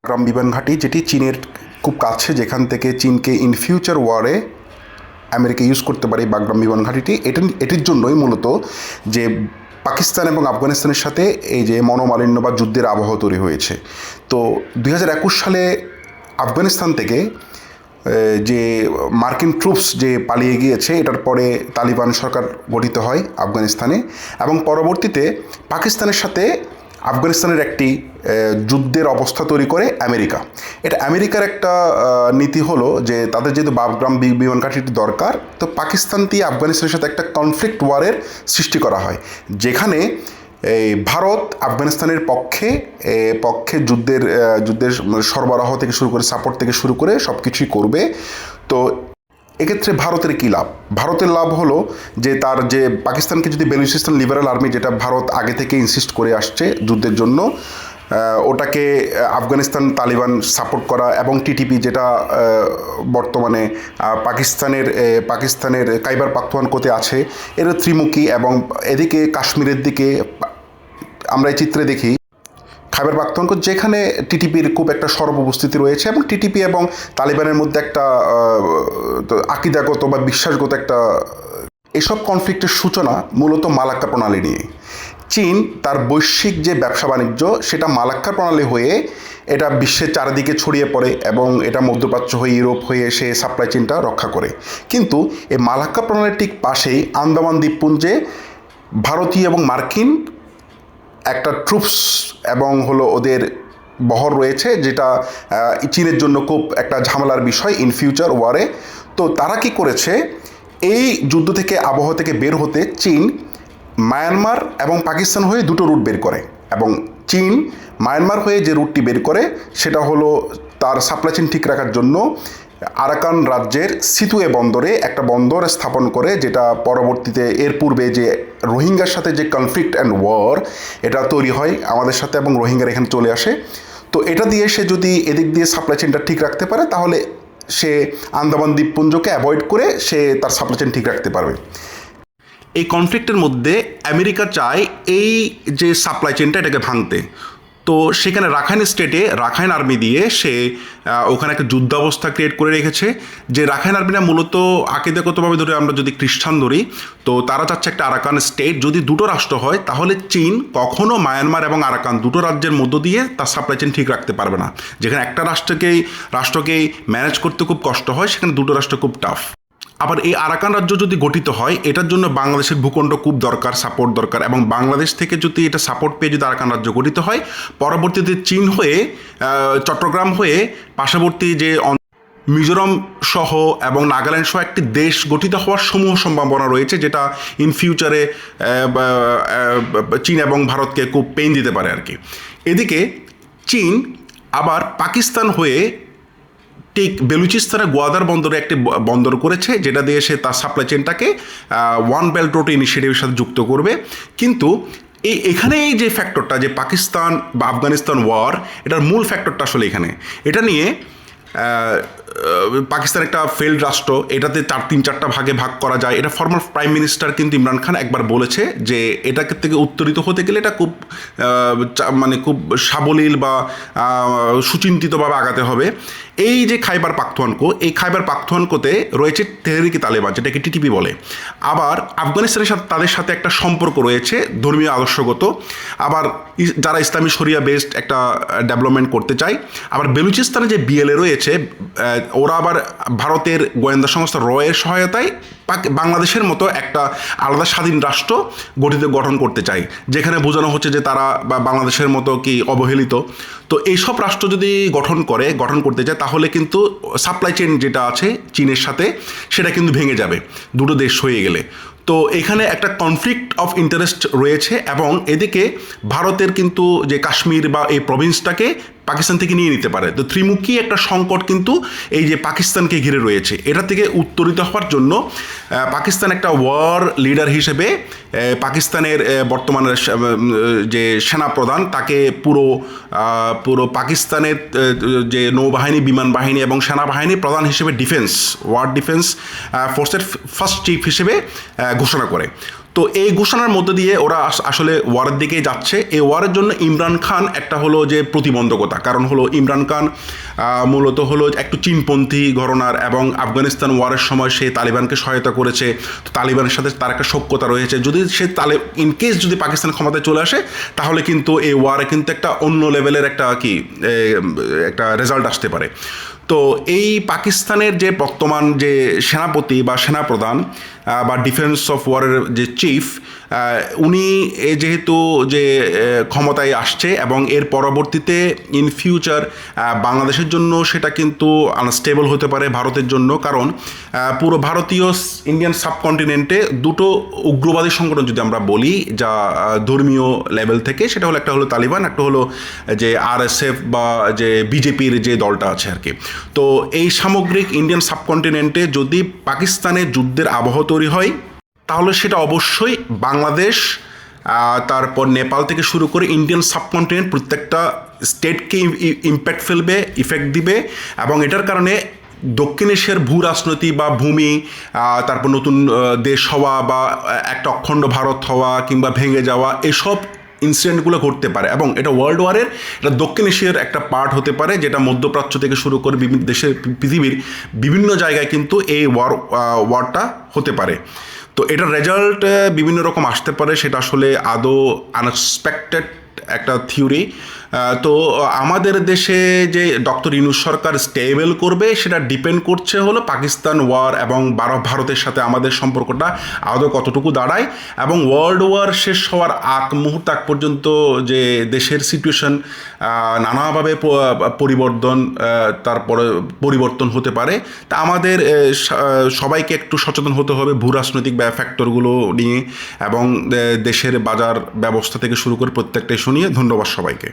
Bagram বিমান ঘাঁটি, যেটি চীনের খুব কাছে, যেখান থেকে চীনকে ইন ফিউচার ওয়ারে আমেরিকা ইউজ করতে পারে এই বাগরাম বিমান ঘাঁটিটি। এটির জন্যই মূলত যে পাকিস্তান এবং আফগানিস্তানের সাথে এই যে মনোমালিন্য বা যুদ্ধের আবহ তৈরি হয়েছে। তো 2021 সালে আফগানিস্তান থেকে যে মার্কিন ট্রুপস যে পালিয়ে গিয়েছে, এটার পরে তালিবান সরকার গঠিত হয় আফগানিস্তানে, এবং পরবর্তীতে পাকিস্তানের সাথে আফগানিস্তানের একটি যুদ্ধের অবস্থা তৈরি করে আমেরিকা। এটা আমেরিকার একটা নীতি হলো যে তাদের যেহেতু বাগরাম বিমান ঘাঁটিটি দরকার, তো পাকিস্তান দিয়ে আফগানিস্তানের সাথে একটা কনফ্লিক্ট ওয়ারের সৃষ্টি করা হয়, যেখানে এই ভারত আফগানিস্তানের পক্ষে যুদ্ধের সরবরাহ থেকে শুরু করে, সাপোর্ট থেকে শুরু করে সব কিছুই করবে। তো এক্ষেত্রে ভারতের কী লাভ? ভারতের লাভ হলো যে তার যে পাকিস্তানকে যদি বেলুচিস্তান লিবারাল আর্মি, যেটা ভারত আগে থেকে ইনসিস্ট করে আসছে যুদ্ধের জন্য, ওটাকে আফগানিস্তান তালিবান সাপোর্ট করা, এবং টিটিপি যেটা বর্তমানে পাকিস্তানের খাইবার পাখতুনখোয়াতে আছে, এর ত্রিমুখী, এবং এদিকে কাশ্মীরের দিকে আমরা এই চিত্রে দেখি খাইবার পাখতুনখোয়া, যেখানে টিটিপির খুব একটা সরব উপস্থিতি রয়েছে, এবং টিটিপি এবং তালিবানের মধ্যে একটা আকিদাগত বা বিশ্বাসগত একটা এসব কনফ্লিক্টের সূচনা মূলত মালাক্কা প্রণালী নিয়ে। চীন তার বৈশ্বিক যে ব্যবসা বাণিজ্য, সেটা মালাক্কা প্রণালী হয়ে এটা বিশ্বের চারিদিকে ছড়িয়ে পড়ে, এবং এটা মধ্যপ্রাচ্য হয়ে ইউরোপ হয়ে সে সাপ্লাই চেনটা রক্ষা করে। কিন্তু এই মালাক্কা প্রণালীর ঠিক পাশেই আন্দামান দ্বীপপুঞ্জে ভারতীয় এবং মার্কিন একটা ট্রুপস এবং হলো ওদের বহর রয়েছে, যেটা চীনের জন্য খুব একটা ঝামেলার বিষয় ইন ফিউচার ওয়ারে। তো তারা কি করেছে, এই যুদ্ধ থেকে আবহ থেকে বের হতে চীন মায়ানমার এবং পাকিস্তান হয়ে দুটো রুট বের করে, এবং চীন মায়ানমার হয়ে যে রুটটি বের করে সেটা হলো তার সাপ্লাই চেইন ঠিক রাখার জন্য আরাকান রাজ্যের সিতুয়ে বন্দরে একটা বন্দর স্থাপন করে, যেটা পরবর্তীতে এর পূর্বে যে রোহিঙ্গার সাথে যে কনফ্লিক্ট অ্যান্ড ওয়ার এটা তৈরি হয় আমাদের সাথে, এবং রোহিঙ্গার এখানে চলে আসে। তো এটা দিয়ে সে যদি এদিক দিয়ে সাপ্লাই চেইনটা ঠিক রাখতে পারে, তাহলে সে আন্দামান দ্বীপপুঞ্জকে অ্যাভয়েড করে সে তার সাপ্লাই চেইন ঠিক রাখতে পারবে। এই কনফ্লিক্টের মধ্যে আমেরিকা চায় এই যে সাপ্লাই চেইনটা, এটাকে ভাঙতে। তো সেখানে রাখাইন স্টেটে রাখাইন আর্মি দিয়ে সে ওখানে একটা যুদ্ধাবস্থা ক্রিয়েট করে রেখেছে, যে রাখাইন আর্মিরা মূলত আকিদাগতভাবে ধরে আমরা যদি খ্রিস্টান ধরি, তো তারা চাচ্ছে একটা আরাকান স্টেট যদি দুটো রাষ্ট্র হয়, তাহলে চীন কখনো মায়ানমার এবং আরাকান দুটো রাজ্যের মধ্য দিয়ে তার সাপ্লাই চেইন ঠিক রাখতে পারবে না। যেখানে একটা রাষ্ট্রকেই ম্যানেজ করতে খুব কষ্ট হয়, সেখানে দুটো রাষ্ট্র খুব টাফ। আবার এই আরাকান রাজ্য যদি গঠিত হয়, এটার জন্য বাংলাদেশের ভূখণ্ড খুব দরকার, সাপোর্ট দরকার, এবং বাংলাদেশ থেকে যদি এটা সাপোর্ট পেয়ে যদি আরাকান রাজ্য গঠিত হয়, পরবর্তীতে চীন হয়ে চট্টগ্রাম হয়ে পার্শ্ববর্তী যে মিজোরাম সহ এবং নাগাল্যান্ড সহ একটি দেশ গঠিত হওয়ার সমূহ সম্ভাবনা রয়েছে, যেটা ইন ফিউচারে চীন এবং ভারতকে খুব পেইন দিতে পারে আর কি। এদিকে চীন আবার পাকিস্তান হয়ে ঠিক বেলুচিস্তানের গোয়াদার বন্দরে একটি বন্দর করেছে, যেটা দিয়ে সে তার সাপ্লাই চেনটাকে ওয়ান বেল্ট রোড ইনিশিয়েটিভের সাথে যুক্ত করবে। কিন্তু এখানে এই যে ফ্যাক্টরটা, যে পাকিস্তান বা আফগানিস্তান ওয়ার, এটার মূল ফ্যাক্টরটা আসলে এখানে। এটা নিয়ে পাকিস্তান একটা ফেল্ড রাষ্ট্র, এটাতে 3-4টা ভাগে ভাগ করা যায়। এটা ফর্মার প্রাইম মিনিস্টার কিন্তু ইমরান খান একবার বলেছে যে এটাকে থেকে উত্তরিত হতে গেলে এটা খুব খুব সাবলীল বা সুচিন্তিতভাবে আগাতে হবে। এই যে খাইবার পাখতুনখোয়া, এই খাইবার পাখতুনখোয়াতে রয়েছে তেহরিকে তালেবান, যেটাকে টিটিপি বলে। আবার আফগানিস্তানের সাথে তাদের সাথে একটা সম্পর্ক রয়েছে ধর্মীয় আদর্শগত, আবার যারা ইসলামী শরিয়া বেসড একটা ডেভেলপমেন্ট করতে চায়। আবার বেলুচিস্তানে যে বিএলএ রয়েছে, ওরা আবার ভারতের গোয়েন্দা সংস্থা রয়ের সহায়তায় বাংলাদেশের মতো একটা আলাদা স্বাধীন রাষ্ট্র গঠন করতে চায়, যেখানে বোঝানো হচ্ছে যে তারা বা বাংলাদেশের মতো কি অবহেলিত। তো এইসব রাষ্ট্র যদি গঠন করতে চায়, তাহলে কিন্তু সাপ্লাই চেইন যেটা আছে চীনের সাথে, সেটা কিন্তু ভেঙে যাবে দুটো দেশ হয়ে গেলে। তো এখানে একটা কনফ্লিক্ট অফ ইন্টারেস্ট রয়েছে, এবং এদিকে ভারতের কিন্তু যে কাশ্মীর বা এই প্রভিন্সটাকে পাকিস্তান থেকে নিয়ে নিতে পারে। তো ত্রিমুখী একটা সংকট কিন্তু এই যে পাকিস্তানকে ঘিরে রয়েছে, এটা থেকে উত্তরিত হওয়ার জন্য পাকিস্তান একটা ওয়ার লিডার হিসেবে পাকিস্তানের বর্তমানের যে সেনাপ্রধান, তাকে পুরো পাকিস্তানের যে নৌবাহিনী, বিমান বাহিনী এবং সেনাবাহিনী প্রধান হিসেবে ওয়ার ডিফেন্স ফোর্সের ফার্স্ট চিফ হিসেবে ঘোষণা করে। তো তো এই ঘোষণার মধ্যে দিয়ে ওরা আসলে ওয়ারের দিকে যাচ্ছে। এই ওয়ারের জন্য ইমরান খান একটা হলো যে প্রতিবন্ধকতা, কারণ হলো ইমরান খান মূলত হলো একটু চীনপন্থী ঘরানার, এবং আফগানিস্তান ওয়ারের সময় সে তালিবানকে সহায়তা করেছে। তো তালিবানের সাথে তার একটা সখ্যতা রয়েছে। যদি সে ইনকেস যদি পাকিস্তান ক্ষমতায় চলে আসে, তাহলে কিন্তু এই ওয়ারে কিন্তু একটা অন্য লেভেলের একটা একটা রেজাল্ট আসতে পারে। তো এই পাকিস্তানের যে বর্তমান যে সেনাপতি বা সেনাপ্রধান বা ডিফেন্স অফ ওয়ারের যে চিফ, উনি যেহেতু যে ক্ষমতায় আসছে, এবং এর পরবর্তীতে ইন ফিউচার বাংলাদেশের জন্য সেটা কিন্তু আনস্টেবল হতে পারে ভারতের জন্য। কারণ পুরো ভারতীয় ইন্ডিয়ান সাবকন্টিনেন্টে দুটো উগ্রবাদী সংগঠন যদি আমরা বলি, যা ধর্মীয় লেভেল থেকে, সেটা হলো একটা হলো তালিবান, একটা হলো যে আরএসএফ বা যে বিজেপির যে দলটা আছে আর কি। তো এই সামগ্রিক ইন্ডিয়ান সাবকন্টিনেন্টে যদি পাকিস্তানের যুদ্ধের আবহ তৈরি হয়, তাহলে সেটা অবশ্যই বাংলাদেশ, তারপর নেপাল থেকে শুরু করে ইন্ডিয়ান সাবকন্টিনেন্ট প্রত্যেকটা স্টেটকে ইম্প্যাক্ট ফেলবে, ইফেক্ট দিবে। এবং এটার কারণে দক্ষিণ এশিয়ার ভূ রাজনীতি বা ভূমি, তারপর নতুন দেশ হওয়া বা একটা অখণ্ড ভারত হওয়া কিংবা ভেঙে যাওয়া, এসব ইনসিডেন্টগুলো ঘটতে পারে। এবং এটা ওয়ার্ল্ড ওয়ারের, এটা দক্ষিণ এশিয়ার একটা পার্ট হতে পারে, যেটা মধ্যপ্রাচ্য থেকে শুরু করে বিভিন্ন দেশের, পৃথিবীর বিভিন্ন জায়গায় কিন্তু এই ওয়ারটা হতে পারে। তো এটার রেজাল্ট বিভিন্ন রকম আসতে পারে, সেটা আসলে আদৌ আনএক্সপেক্টেড একটা থিওরি। তো আমাদের দেশে যে ডক্টর ইউনূস সরকার স্টেবল করবে, সেটা ডিপেন্ড করছে হলো পাকিস্তান ওয়ার এবং ভারতের সাথে আমাদের সম্পর্কটা আদৌ কতটুকু দাঁড়ায়, এবং ওয়ার্ল্ড ওয়ার শেষ হওয়ার মুহূর্ত আগ পর্যন্ত যে দেশের সিচুয়েশন নানাভাবে পরিবর্তন হতে পারে। তা আমাদের সবাইকে একটু সচেতন হতে হবে ভূ রাজনৈতিক ফ্যাক্টরগুলো নিয়ে, এবং দেশের বাজার ব্যবস্থা থেকে শুরু করে প্রত্যেকটা ইস্যু নিয়ে। ধন্যবাদ সবাইকে।